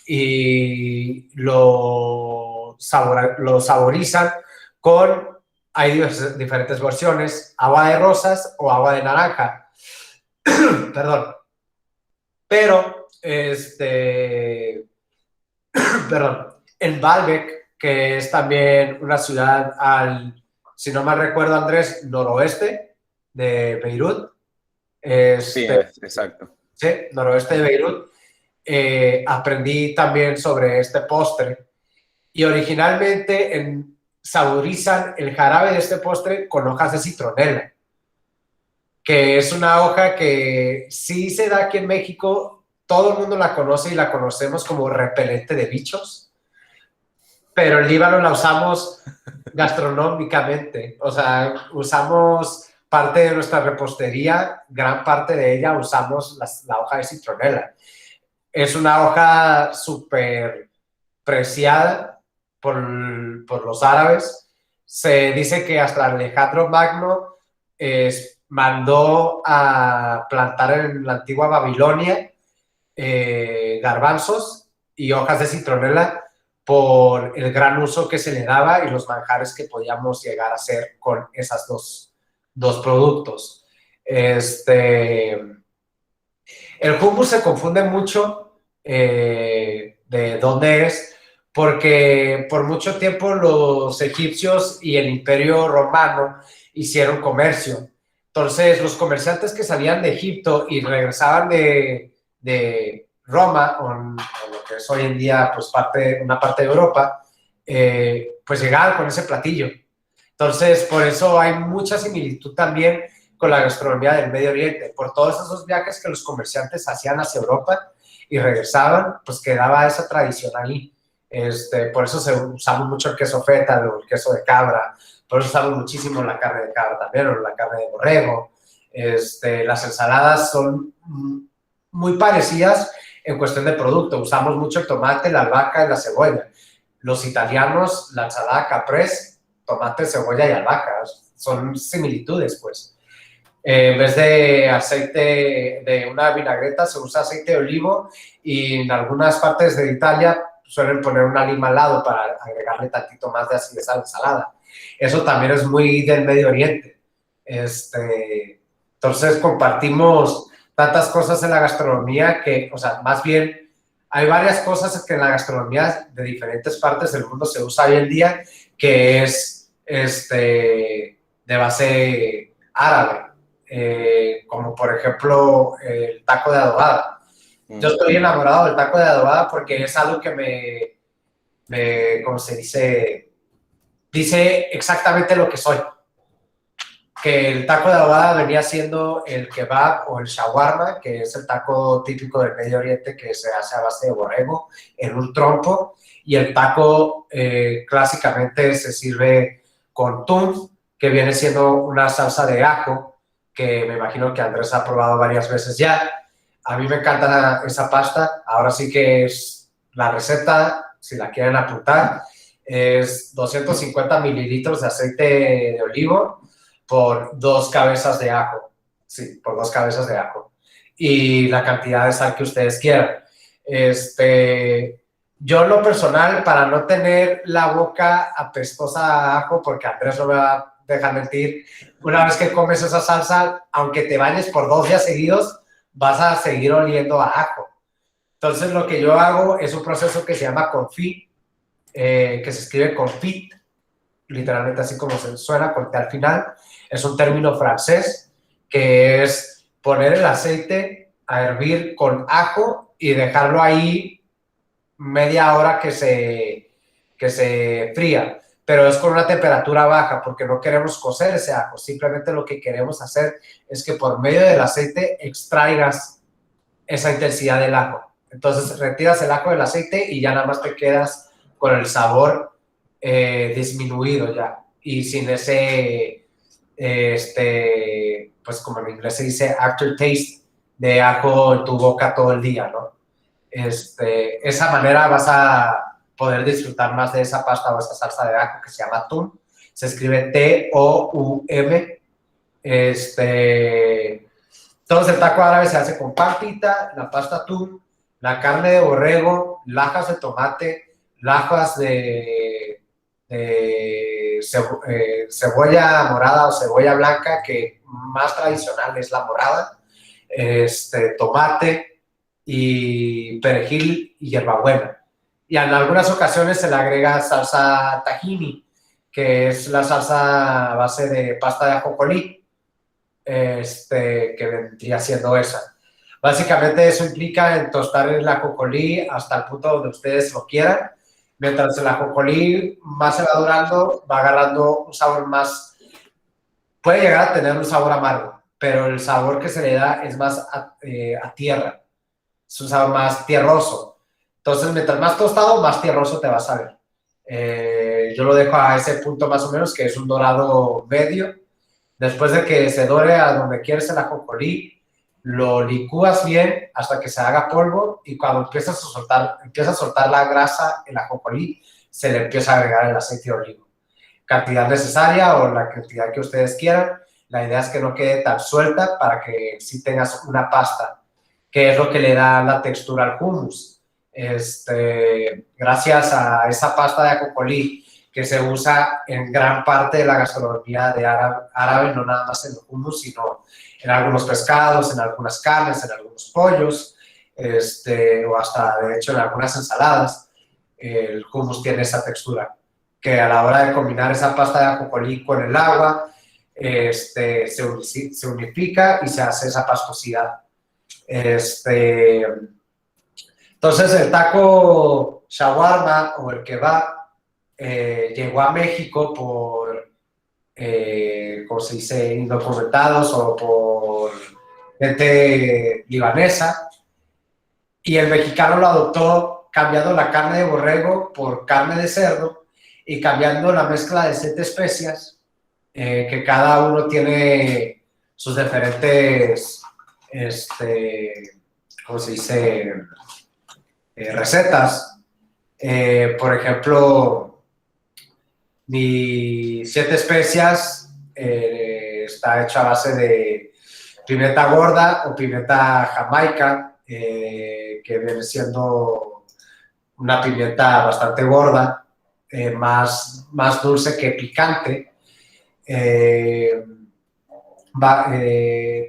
y lo saborizan con, hay diferentes versiones, agua de rosas o agua de naranja. Perdón. Pero, perdón, en Baalbek, que es también una ciudad si no mal recuerdo, Andrés, noroeste de Beirut. Sí, exacto. Sí, noroeste de Beirut. Aprendí también sobre este postre y originalmente saborizan el jarabe de este postre con hojas de citronela, que es una hoja que sí se da aquí en México, todo el mundo la conoce y la conocemos como repelente de bichos, pero en Líbano la usamos gastronómicamente, o sea, usamos parte de nuestra repostería, gran parte de ella usamos la hoja de citronela. Es una hoja súper preciada por los árabes. Se dice que hasta Alejandro Magno mandó a plantar en la antigua Babilonia garbanzos y hojas de citronela por el gran uso que se le daba y los manjares que podíamos llegar a hacer con esas dos productos. El hummus se confunde mucho de dónde es, porque por mucho tiempo los egipcios y el Imperio Romano hicieron comercio. Entonces, los comerciantes que salían de Egipto y regresaban de Roma, o lo que es hoy en día pues una parte de Europa, pues llegaban con ese platillo. Entonces, por eso hay mucha similitud también con la gastronomía del Medio Oriente. Por todos esos viajes que los comerciantes hacían hacia Europa y regresaban, pues quedaba esa tradición ahí. Por eso usamos mucho el queso feta o el queso de cabra, por eso usamos muchísimo la carne de cabra también, o la carne de borrego. Las ensaladas son muy parecidas en cuestión de producto. Usamos mucho el tomate, la albahaca y la cebolla. Los italianos, la ensalada caprese, tomate, cebolla y albahaca. Son similitudes, pues. En vez de aceite de una vinagreta, se usa aceite de olivo y en algunas partes de Italia suelen poner una lima al lado para agregarle tantito más de acidez a la ensalada. Eso también es muy del Medio Oriente. Entonces compartimos tantas cosas en la gastronomía que, o sea, más bien hay varias cosas que en la gastronomía de diferentes partes del mundo se usa hoy en día que es de base árabe, como por ejemplo el taco de adobada. Yo estoy enamorado del taco de adobada porque es algo que ¿cómo se dice? Dice exactamente lo que soy. Que el taco de adobada venía siendo el kebab o el shawarma, que es el taco típico del Medio Oriente que se hace a base de borrego en un trompo, y el taco clásicamente se sirve con tum, que viene siendo una salsa de ajo, que me imagino que Andrés ha probado varias veces ya. A mí me encanta esa pasta. Ahora sí que es la receta, si la quieren apuntar, es 250 mililitros de aceite de olivo por 2 cabezas de ajo. Sí, por 2 cabezas de ajo. Y la cantidad de sal que ustedes quieran. Yo en lo personal, para no tener la boca apestosa a ajo, porque Andrés no me va a dejar mentir, una vez que comes esa salsa, aunque te bañes por 2 días seguidos, vas a seguir oliendo a ajo. Entonces, lo que yo hago es un proceso que se llama confit, que se escribe confit, literalmente así como se suena, porque al final es un término francés, que es poner el aceite a hervir con ajo y dejarlo ahí media hora que se fría, pero es con una temperatura baja porque no queremos cocer ese ajo, simplemente lo que queremos hacer es que por medio del aceite extraigas esa intensidad del ajo. Entonces retiras el ajo del aceite y ya nada más te quedas con el sabor disminuido ya y sin ese, pues como en inglés se dice aftertaste de ajo en tu boca todo el día, ¿no? Esa manera vas a poder disfrutar más de esa pasta o esa salsa de ajo que se llama tum. Se escribe T-O-U-M. Entonces el taco árabe se hace con pampita, la pasta tum, la carne de borrego, lajas de tomate, lajas de cebolla morada o cebolla blanca, que más tradicional es la morada, tomate y perejil y hierbabuena. Y en algunas ocasiones se le agrega salsa tahini, que es la salsa a base de pasta de ajonjolí, que vendría siendo esa. Básicamente eso implica en tostar el ajonjolí hasta el punto donde ustedes lo quieran. Mientras el ajonjolí más se va durando, va agarrando un sabor más, puede llegar a tener un sabor amargo, pero el sabor que se le da es más a tierra, es un sabor más tierroso. Entonces, mientras más tostado, más tierroso te va a saber. Yo lo dejo a ese punto más o menos, que es un dorado medio. Después de que se dore a donde quieres el ajonjolí, lo licúas bien hasta que se haga polvo y cuando empieza a soltar la grasa, el ajonjolí, se le empieza a agregar el aceite de olivo. Cantidad necesaria o la cantidad que ustedes quieran. La idea es que no quede tan suelta para que sí tengas una pasta, que es lo que le da la textura al hummus. Gracias a esa pasta de ajonjolí que se usa en gran parte de la gastronomía de árabe, no nada más en el hummus, sino en algunos pescados, en algunas carnes, en algunos pollos, o hasta, de hecho, en algunas ensaladas. El hummus tiene esa textura, que a la hora de combinar esa pasta de ajonjolí con el agua, se unifica y se hace esa pastosidad. Entonces, el taco shawarma o el kebab llegó a México por, como se dice, indocumentados o por gente libanesa, y el mexicano lo adoptó cambiando la carne de borrego por carne de cerdo y cambiando la mezcla de 7 especias, que cada uno tiene sus diferentes, ¿cómo se dice? Recetas. Por ejemplo, mi 7 especias está hecho a base de pimienta gorda o pimienta jamaica, que viene siendo una pimienta bastante gorda, más dulce que picante.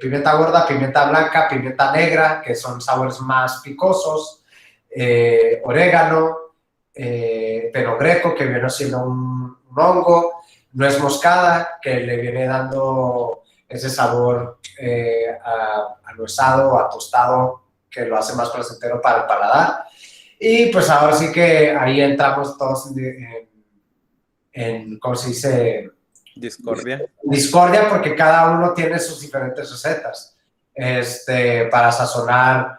Pimienta gorda, pimienta blanca, pimienta negra, que son sabores más picosos, orégano, fenogreco, que viene siendo un hongo, nuez moscada, que le viene dando ese sabor anuesado o a tostado, que lo hace más placentero para el paladar. Y pues ahora sí que ahí entramos todos en ¿cómo se dice? Discordia. Discordia, porque cada uno tiene sus diferentes recetas para sazonar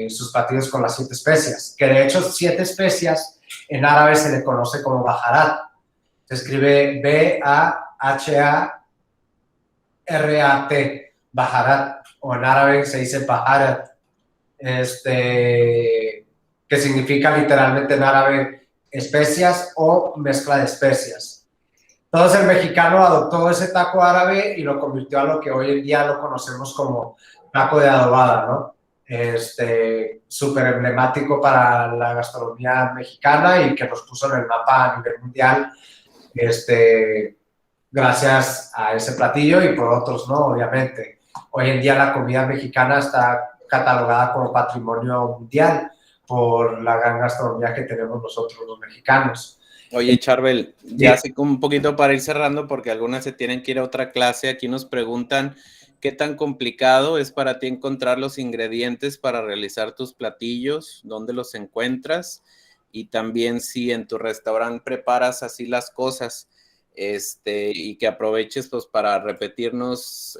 sus platillos con las 7 especias, que de hecho 7 especias en árabe se le conoce como baharat. Se escribe B-A-H-A-R-A-T, baharat, o en árabe se dice baharat, que significa literalmente en árabe especias o mezcla de especias. Entonces el mexicano adoptó ese taco árabe y lo convirtió a lo que hoy en día lo conocemos como taco de adobada, ¿no? Súper emblemático para la gastronomía mexicana y que nos puso en el mapa a nivel mundial, gracias a ese platillo y por otros, ¿no? Obviamente. Hoy en día la comida mexicana está catalogada como patrimonio mundial por la gran gastronomía que tenemos nosotros los mexicanos. Oye, Charbel, ya así como un poquito para ir cerrando, porque algunas se tienen que ir a otra clase. Aquí nos preguntan qué tan complicado es para ti encontrar los ingredientes para realizar tus platillos, dónde los encuentras, y también si en tu restaurante preparas así las cosas, y que aproveches pues para repetirnos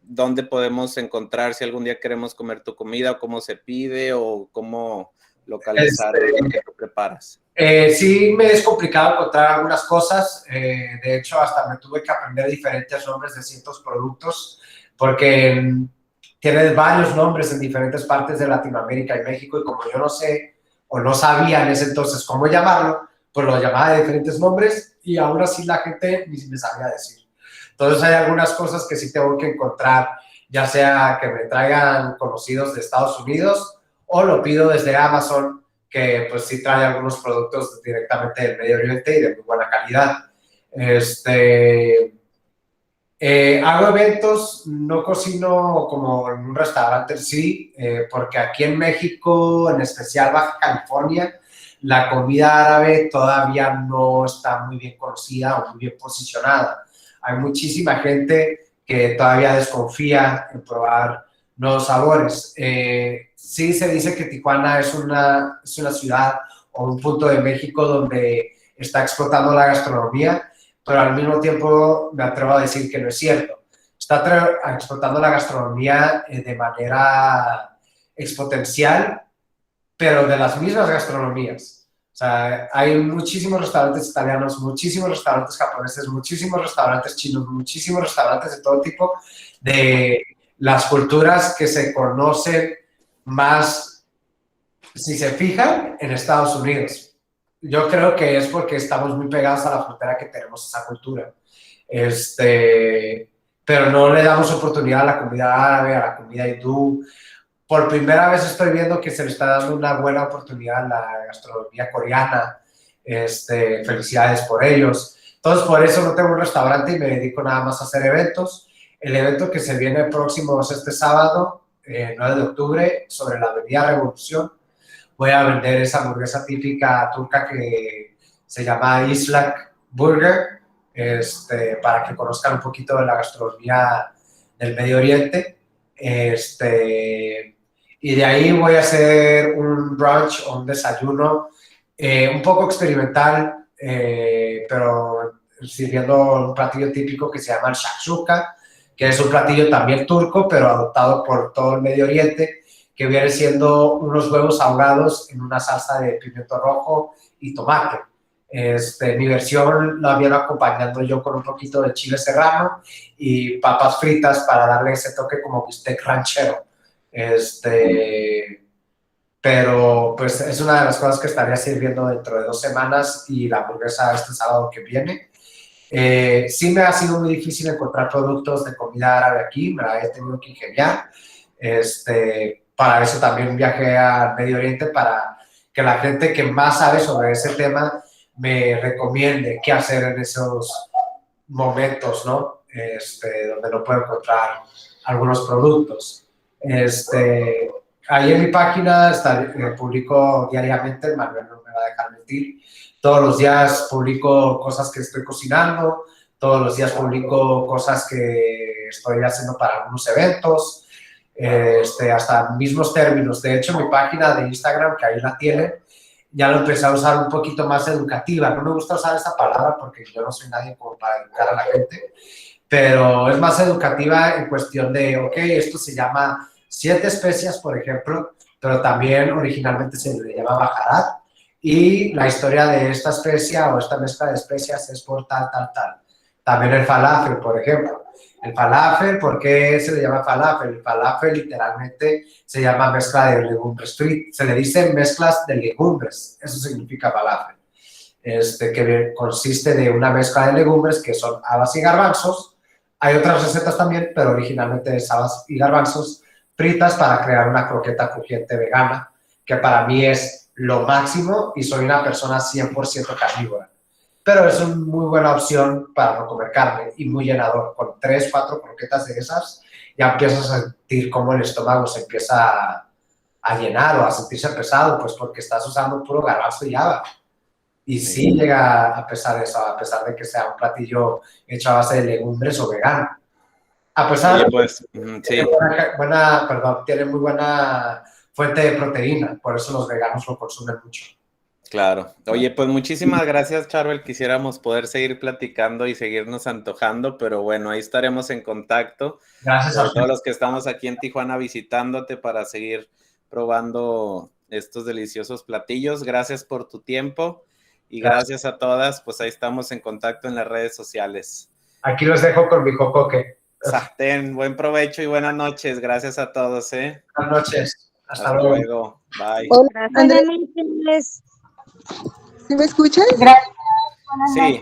dónde podemos encontrar si algún día queremos comer tu comida, o cómo se pide, o cómo localizar lo que tú preparas. Sí, me es complicado encontrar algunas cosas. De hecho, hasta me tuve que aprender diferentes nombres de ciertos productos porque tiene varios nombres en diferentes partes de Latinoamérica y México, y como yo no sé o no sabía en ese entonces cómo llamarlo, pues lo llamaba de diferentes nombres y aún así la gente ni me sabía decir. Entonces hay algunas cosas que sí tengo que encontrar, ya sea que me traigan conocidos de Estados Unidos o lo pido desde Amazon, que pues sí trae algunos productos directamente del Medio Oriente y de muy buena calidad. Hago eventos, no cocino como en un restaurante sí, porque aquí en México, en especial Baja California, la comida árabe todavía no está muy bien conocida o muy bien posicionada. Hay muchísima gente que todavía desconfía en probar nuevos sabores. Sí se dice que Tijuana es una ciudad o un punto de México donde está explotando la gastronomía, pero al mismo tiempo me atrevo a decir que no es cierto. Está explotando la gastronomía de manera exponencial, pero de las mismas gastronomías. O sea, hay muchísimos restaurantes italianos, muchísimos restaurantes japoneses, muchísimos restaurantes chinos, muchísimos restaurantes de todo tipo, de las culturas que se conocen más, si se fijan, en Estados Unidos. Yo creo que es porque estamos muy pegados a la frontera que tenemos esa cultura. Pero no le damos oportunidad a la comida árabe, a la comida hindú. Por primera vez estoy viendo que se le está dando una buena oportunidad a la gastronomía coreana. Felicidades por ellos. Entonces, por eso no tengo un restaurante y me dedico nada más a hacer eventos. El evento que se viene próximo es este sábado, 9 de octubre, sobre la Avenida Revolución. Voy a vender esa hamburguesa típica turca que se llama Islak Burger, para que conozcan un poquito de la gastronomía del Medio Oriente. Y de ahí voy a hacer un brunch o un desayuno un poco experimental, pero sirviendo un platillo típico que se llama el shakshuka, que es un platillo también turco, pero adoptado por todo el Medio Oriente, que viene siendo unos huevos ahogados en una salsa de pimiento rojo y tomate. Mi versión la viene acompañando yo con un poquito de chile serrano y papas fritas para darle ese toque como bistec ranchero. Pero pues es una de las cosas que estaría sirviendo dentro de 2 semanas y la hamburguesa este sábado que viene. Sí me ha sido muy difícil encontrar productos de comida árabe aquí, me la he tenido que ingeniar. Para eso también viajé al Medio Oriente, para que la gente que más sabe sobre ese tema me recomiende qué hacer en esos momentos, ¿no? Donde no puedo encontrar algunos productos. Ahí en mi página publico diariamente, Manuel no me va a dejar mentir. Todos los días publico cosas que estoy cocinando, todos los días publico cosas que estoy haciendo para algunos eventos, hasta mismos términos. De hecho, mi página de Instagram, que ahí la tienen, ya lo empecé a usar un poquito más educativa. No me gusta usar esa palabra porque yo no soy nadie como para educar a la gente, pero es más educativa en cuestión de, ok, esto se llama 7 especias, por ejemplo, pero también originalmente se le llamaba baharat, y la historia de esta especia o esta mezcla de especias es por tal, tal, tal. También el falafel, por ejemplo. El falafel, ¿por qué se le llama falafel? El falafel literalmente se llama mezcla de legumbres. Se le dice mezclas de legumbres, eso significa falafel. Que consiste de una mezcla de legumbres que son habas y garbanzos. Hay otras recetas también, pero originalmente es habas y garbanzos fritas para crear una croqueta crujiente vegana, que para mí es lo máximo y soy una persona 100% carnívora. Pero es una muy buena opción para no comer carne y muy llenador. Con 3, 4 croquetas de esas ya empiezas a sentir cómo el estómago se empieza a llenar o a sentirse pesado, pues porque estás usando puro garbanzo y haba. Y sí llega a pesar eso, a pesar de que sea un platillo hecho a base de legumbres o vegano. A pesar de pues, que sí. tiene muy buena fuente de proteína, por eso los veganos lo consumen mucho. Claro. Oye, pues muchísimas gracias, Charbel. Quisiéramos poder seguir platicando y seguirnos antojando, pero bueno, ahí estaremos en contacto. Gracias a todos los que estamos aquí en Tijuana visitándote para seguir probando estos deliciosos platillos. Gracias por tu tiempo y gracias a todas. Pues ahí estamos en contacto en las redes sociales. Aquí los dejo con mi jocoque. Sartén, buen provecho y buenas noches. Gracias a todos. Buenas noches. Hasta luego. Bye. Hola, buenas noches. ¿Sí me escuchas? Gracias. Sí.